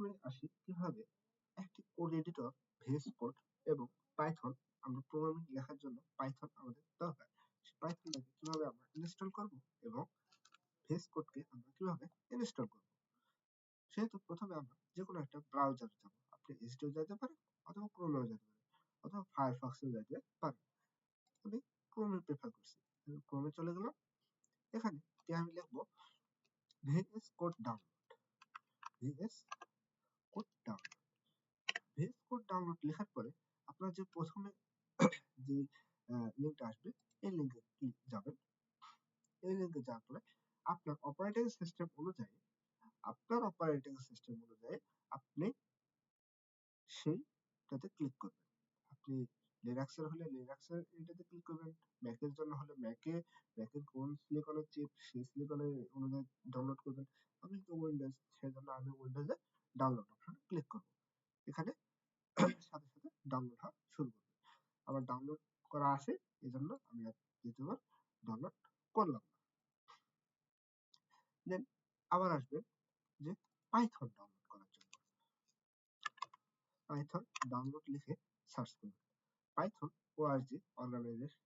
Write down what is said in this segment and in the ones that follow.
প্রথমে আসি কিভাবে একটি কোড এডিটর, VS কোড এবং পাইথন, আমরা প্রোগ্রামিং লেখার জন্য পাইথন আমাদের দরকার। পাইথনটাকে কিভাবে আমরা ইনস্টল করব এবং VS কোডকে আমরা কিভাবে ইনস্টল করব। সেহেতু প্রথমে আমরা যে কোনো একটা ব্রাউজারে যাব। আপনি এসডিও যেতে পারেন অথবা ক্রোমেও যেতে পারেন অথবা ফায়ারফক্সেও যেতে পারেন। আমি ক্রোমে প্রেফার করছি। আমি ক্রোমে চলে গেলাম। এখানে আমি লিখবো VS code download. VS code download. VS code download লেখার পরে আপনার যে প্রথমে যে লিঙ্কটা আসবে এই লিঙ্কে যাবেন। এই লিঙ্কে যাওয়ার পরে আপনার অপারেটিং সিস্টেম অনুযায়ী আপনি সেইটাতে ক্লিক করবেন। আপনি লিনাক্সের হলে লিনাক্সের এটাতে ক্লিক করবেন, ম্যাকের জন্য হলে ম্যাকের কোন সিলিকনের চিপ সেই সিলিকনের অনুযায়ী ডাউনলোড করবেন। আমি তো উইন্ডোজ, সেজন্য আমি উইন্ডোজে ডাউনলোড অপশনে ক্লিক করব। এখানে সাথে সাথে ডাউনলোড হওয়া শুরু করবে। আমার ডাউনলোড করা আছে, এজন্য আমি আর দ্বিতীয়বার ডাউনলোড করলাম না। দেন আবার আসবে যে পাইথন ডাউনলোড করার জন্য। পাইথন ডাউনলোড লিখে সার্চ করবেন। Python org organisation.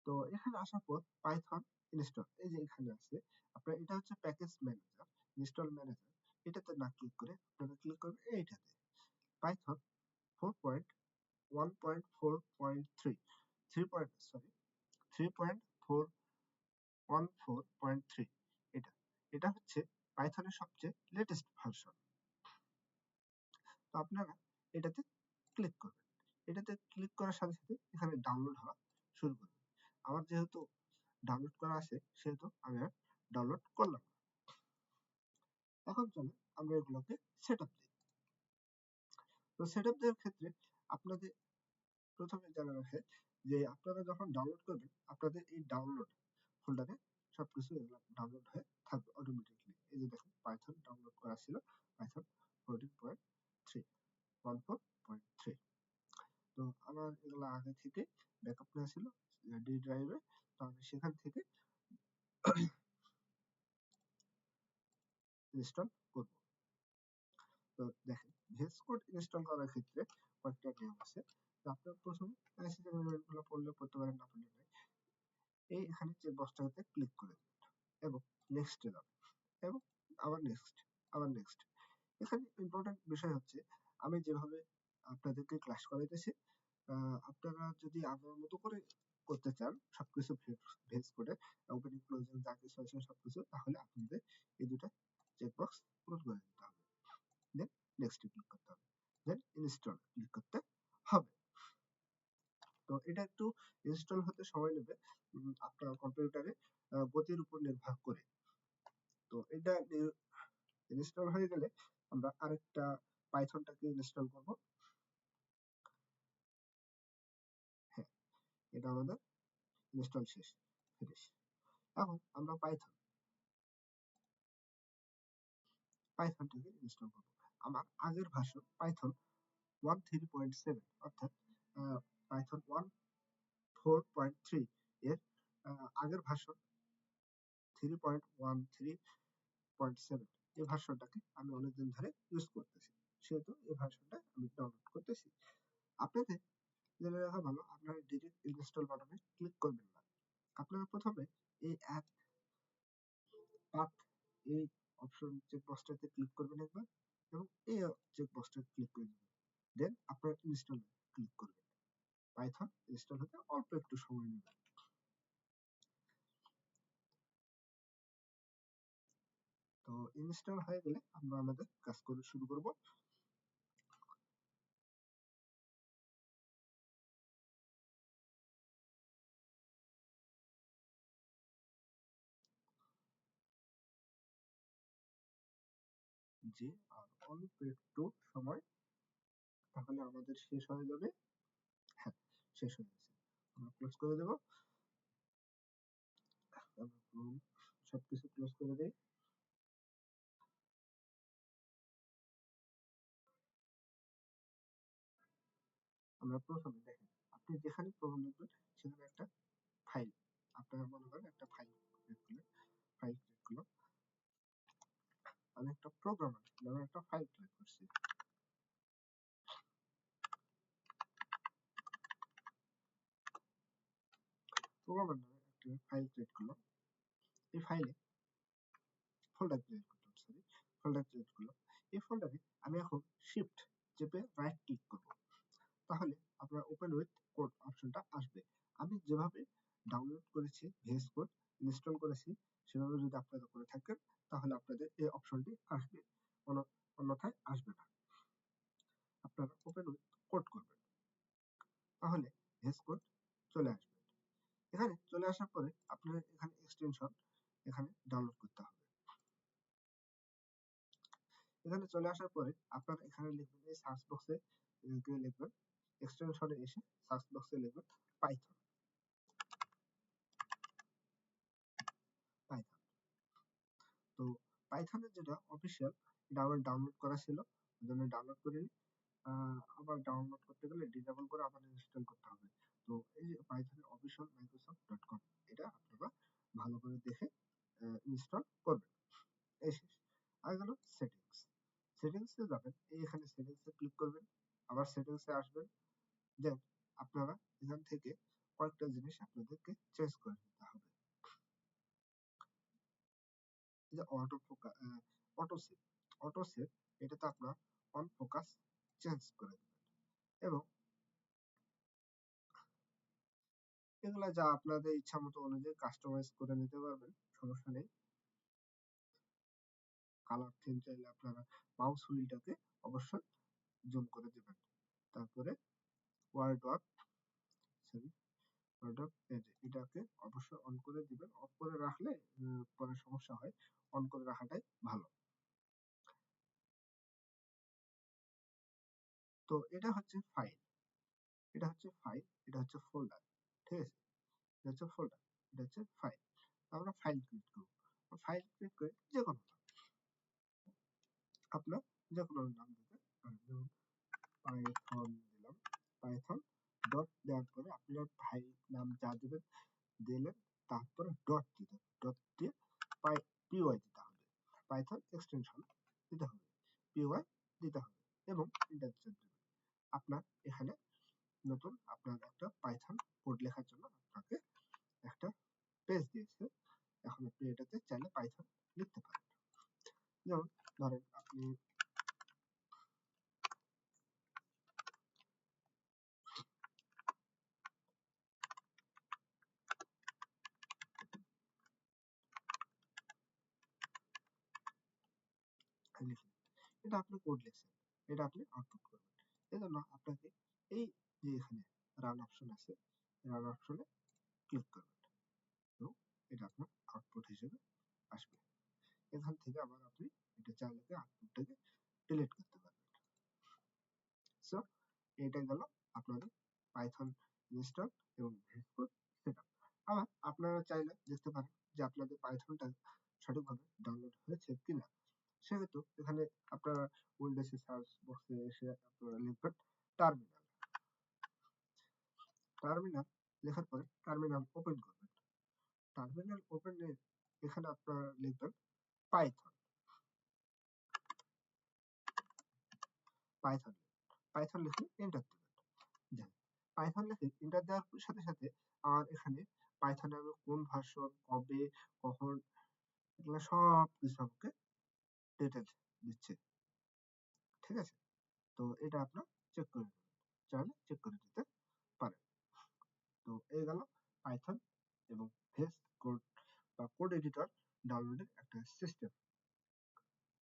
তো এখানে আসার পর পাইথন ইনস্টল, এই যে এখানে আছে আপনার, এটা হচ্ছে প্যাকেজ ম্যানেজার, ইনস্টল ম্যানেজার। এটাতে না ক্লিক করে আপনারা ক্লিক করবেন এইটাতে, পাইথন 4.1.4.3 3.14.3। এটা হচ্ছে পাইথনের সবচেয়ে লেটেস্ট ভার্সন। তো আপনারা এটাতে ক্লিক করবেন। এটাতে ক্লিক করার সাথে সাথে এখানে ডাউনলোড হওয়া শুরু করবে। আমার যেহেতু ডাউনলোড করা আছে সেহেতু আমি আর ডাউনলোড করলাম না। এখন চলে আমরা এগুলোকে সেটআপ দিই। তো সেটআপ দেওয়ার ক্ষেত্রে আপনাদের প্রথমে জানা রাখে যে আপনারা যখন ডাউনলোড করবেন আপনাদের এই ডাউনলোড ফোল্ডারে সবকিছু ডাউনলোড হয়ে থাকবে অটোমেটিকলি। এই যে দেখুন পাইথন ডাউনলোড করা ছিল, পাইথন 14.3। তো আমার এগুলো আগে থেকে ব্যাকআপ নেওয়া ছিল ডি ড্রাইভে, তো আমি সেখান থেকে ইনস্টল করব। তো দেখেন VS কোড ইনস্টল করার ক্ষেত্রে কয়েকটা নিয়ম আছে। তো আপনার প্রথমে প্যাসেজ এলিমেন্টগুলো পড়তে পারেন, না পড়লে নাই। এই এখানে চেক বক্সটাতে ক্লিক করে এবং নেক্সটে যাবেন এবং আবার নেক্সট। এখানে ইম্পর্টেন্ট বিষয় হচ্ছে আমি যেভাবে আপনাদেরকে ক্লাস করাইতেছি, আপনারা যদি আমার মতো করে করতে চান সবকিছু VS কোডে ওপেনিং ক্লোজিং যা কিছু আছে সবকিছু, তাহলে আপনাদের এই দুটো চেকবক্স পূরণ করে দিতে হবে। দেন নেক্সট ক্লিক করতে হবে, দেন ইনস্টল ক্লিক করতে হবে। তো এটা একটু ইনস্টল হতে সময় নেবে আপনার কম্পিউটারে গতির উপর নির্ভর করে। তো এটা ইনস্টল হয়ে গেলে আমরা আরেকটা পাইথনটাকে ইনস্টল করব। হ্যাঁ, এটা আমাদের ইনস্টল শেষ, ফিনিশ। এখন আমরা পাইথনটাকে ইনস্টল করব। আমার আগের ভার্সন পাইথন 1.3.7 অর্থাৎ পাইথন 1.4.3 এর আগের ভার্সন 3.13.7 এই ভার্সনটাকে আমি অনেকদিন ধরে ইউজ করতেছি, সেহেতু এই ভার্সনটা আমি ডাউনলোড করতেছি। আপনাদের জেনে রাখা ভালো, আপনারা ডিরেক্ট ইনস্টল বাটনে ক্লিক করবেন না। আপনারা প্রথমে এই অ্যাপ পাথ এই অপশন চেকবক্সটাতে ক্লিক করবেন একবার এবং এই চেকবক্সটাতে ক্লিক করে দেবেন। দেন আপনারা ইনস্টল ক্লিক করবেন। পাইথন ইনস্টল হতে অল্প একটু সময় নেবে। তো ইনস্টল হয়ে গেলে আমরা আমাদের কাজ করে শুরু করব। যে আর অল্প একটু সময়, তাহলে আমাদের শেষ হয়ে যাবে। হ্যাঁ, শেষ হয়ে গেছে। আমরা ক্লোজ করে দেব। সবকিছু ক্লোজ করে দেই। আমরা প্রথমে দেখেন, আপনি যেখানে প্রোগ্রাম লিখবেন সেখানে একটা ফাইল, আপনারা মনে করেন একটা ফাইল ক্রিয়েট করলেন। আমি একটা প্রোগ্রামার নামে একটা ফাইল ক্রিয়েট করছি। প্রোগ্রামার নামে একটা ফাইল ক্রিয়েট করলাম। এই ফাইলে ফোল্ডার ক্রিয়েট করলাম, ফোল্ডার ক্রিয়েট করলাম। এই ফোল্ডারে আমি এখন শিফট চেপে রাইট ক্লিক করব, তাহলে আপনার ওপেন উইথ কোড অপশনটা আসবে। আমি যেভাবে ডাউনলোড করেছি ভিএস কোড ইনস্টল করেছি সেভাবে যদি আপনারা করে থাকেন তাহলে আপনাদের এই অপশনটি আসবে, অন্যথায় আসবে না। আপনারা ওপেন উইথ কোড করবেন, তাহলে ভিএস কোড চলে আসবে। এখানে চলে আসার পরে আপনার এখানে এক্সটেনশন এখানে ডাউনলোড করতে হবে। এখানে চলে আসার পরে আপনারা এখানে লিখবেন, এই সার্চ বক্সে লিখবেন, এক্সটেনশনে এসে সার্চ বক্সে লিখবেন পাইথন। পাইথন তো পাইথনের যেটা অফিসিয়াল এটা আমার ডাউনলোড করা ছিল, ওই জন্য ডাউনলোড করে নিই। আবার ডাউনলোড করতে গেলে ডিসেবল করে আবার ইনস্টল করতে হবে। তো এই যে পাইথনের অফিসিয়াল microsoft.com, এটা আপনারা ভালো করে দেখে ইনস্টল করবেন। এই শেষ। আর গেল সেটিংস। সেটিংসে যাবেন, এখানে সেটিংসে ক্লিক করবেন, আবার সেটিংসে আসবেন। দেন আপনারা এখান থেকে কয়েকটা জিনিস আপনাদেরকে চেঞ্জ করে নিতে হবে। যে অটো সেভ, অটো সেভ এটাতে আপনার অন ফোকাস চেঞ্জ করে দেবেন, এবং এগুলা যা আপনাদের ইচ্ছা মতো অনুযায়ী কাস্টমাইজ করে নিতে পারবেন, সমস্যা নেই। কালার থিম চাইলে আপনারা মাউস হুইলটাকে অবশ্যই জুম করে দিবেন। তারপরে word work sorry word work এটাকে অবশ্যই অন করে দিবেন। অফ করে রাখলে পরে সমস্যা হয়, অন করে রাখাটাই ভালো। তো এটা হচ্ছে ফাইল, এটা হচ্ছে ফাইল, এটা হচ্ছে ফোল্ডার, ঠিক আছে? এটা হচ্ছে ফোল্ডার, এটা হচ্ছে ফাইল। আমরা ফাইল ক্রিয়েট করব। ফাইল ক্রিয়েট করে যে কোনো আপনার যে কোনো নাম দেবেন, যেমন পাইথন দিলাম, পাইথন ডট দেওয়ার পরে আপনার ফাইল নাম যা দেবেন দিলেন, তারপরে ডট দিতে হবে, ডট দিয়ে পিওয়াই দিতে হবে, পাইথন এক্সটেনশন দিতে হবে, পিওয়াই দিতে হবে, এবং এন্টার চাপ দেবেন। আপনার এখানে নতুন আপনার একটা পাইথন কোড লেখার জন্য আপনাকে একটা পেজ দিয়েছে। এখন আপনি এটাতে চাইলে পাইথন লিখতে পারেন। যেমন ধরেন আপনি লিখলেন, এটা আপনি কোড লিখছেন, এটা আপনি আউটপুট করবেন। এজন্য আপনাকে এই যে এখানে রান অপশন আছে, রান অপশনে ক্লিক করবেন, এবং এটা আপনার আউটপুট হিসেবে আসবে। এখান থেকে আবার আপনি এটা চাইলে আউটপুটটাকে ডিলিট করতে পারবেন। সো এটা গেল আপনাদের পাইথন ইনস্টল এবং ভিএস কোড সেটআপ। আবার আপনারা চাইলে দেখতে পারেন যে আপনাদের পাইথনটা সঠিকভাবে ডাউনলোড হয়েছে কিনা। সেহেতু এখানে আপনারা উইন্ডোজে সার্চ বক্সে এসে আপনারা লিখবেন টার্মিনাল। টার্মিনাল লেখার পরে টার্মিনাল ওপেন করবেন। টার্মিনাল ওপেনে এখানে আপনারা লিখবেন পাইথন, পাইথন, পাইথন লিখে এন্টার দেবেন। দেন পাইথন লিখে এন্টার দেওয়ার সাথে সাথে আর এখানে পাইথনের কোন ভার্সন, কবে, কখন, এগুলো সব কিছু আমাকে ডিটেলস দিচ্ছে, ঠিক আছে? তো এটা আপনার চেক করে নেবেন, চাইলে চেক করে দিতে পারেন। তো এই গেল পাইথন এবং ভিএস কোড বা কোড এডিটর ডাউনলোডের একটা সিস্টেম।